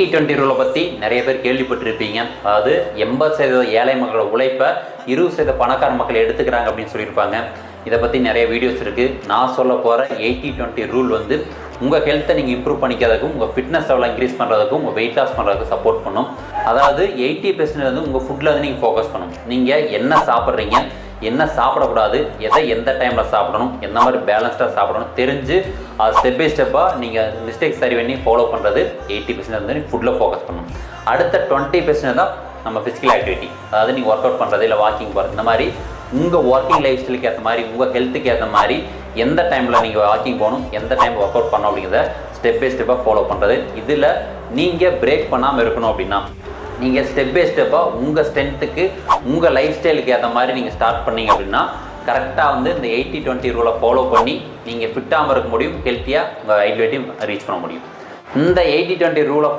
80-20 ரூலை பற்றி நிறைய பேர் கேள்விப்பட்டிருப்பீங்க. அதாவது 80% ஏழை மக்களோட உழைப்பை 20% பணக்கார மக்கள் எடுத்துக்கிறாங்க அப்படின்னு சொல்லியிருப்பாங்க. இதை பற்றி நிறைய வீடியோஸ் இருக்குது. நான் சொல்ல போகிற 80-20 ரூல் வந்து உங்கள் ஹெல்த்தை நீங்கள் இம்ப்ரூவ் பண்ணிக்கிறதுக்கும், உங்கள் ஃபிட்னஸ் லெவலை இன்க்ரீஸ் பண்ணுறதுக்கும், உங்கள் வெயிட் லாஸ் பண்ணுறதுக்கு சப்போர்ட் பண்ணும். அதாவது 80% வந்து உங்கள் ஃபுட்டில் வந்து நீங்கள் ஃபோக்கஸ் பண்ணணும். நீங்கள் என்ன சாப்பிட்றீங்க, என்ன சாப்பிடக்கூடாது, எதை எந்த டைமில் சாப்பிடணும், எந்த மாதிரி பேலன்ஸ்டாக சாப்பிடணும் தெரிஞ்சு அது ஸ்டெப் பை ஸ்டெப்பாக நீங்கள் மிஸ்டேக்ஸ் சரி பண்ணி ஃபாலோ பண்ணுறது 80% வந்து நீங்கள் ஃபுட்டில் ஃபோக்கஸ் பண்ணணும். அடுத்த 20% தான் நம்ம ஃபிசிக்கல் ஆக்டிவிட்டி. அதாவது நீங்கள் ஒர்க் அவுட் பண்ணுறது, இல்லை வாக்கிங் போகிறது, இந்த மாதிரி உங்கள் ஒர்க்கிங் லைஃப் ஸ்டைலுக்கு ஏற்ற மாதிரி, உங்கள் ஹெல்த்துக்கு ஏற்ற மாதிரி எந்த டைமில் நீங்கள் வாக்கிங் போகணும், எந்த டைம் ஒர்க் அவுட் பண்ணணும் அப்படிங்கிறத ஸ்டெப் பை ஸ்டெப்பாக ஃபாலோ பண்ணுறது. இதில் நீங்கள் பிரேக் பண்ணாமல் இருக்கணும் அப்படின்னா நீங்கள் ஸ்டெப் பை ஸ்டெப்பாக உங்கள் ஸ்ட்ரென்த்துக்கு, உங்கள் லைஃப் ஸ்டைலுக்கு ஏற்ற மாதிரி நீங்கள் ஸ்டார்ட் பண்ணீங்க அப்படின்னா கரெக்டாக வந்து இந்த 80-20 ரூலை ஃபாலோ பண்ணி நீங்கள் ஃபிட்டாகவும் இருக்க முடியும், ஹெல்த்தியாக உங்கள் ஐடியாவையும் ரீச் பண்ண முடியும். இந்த 80-20 ரூலை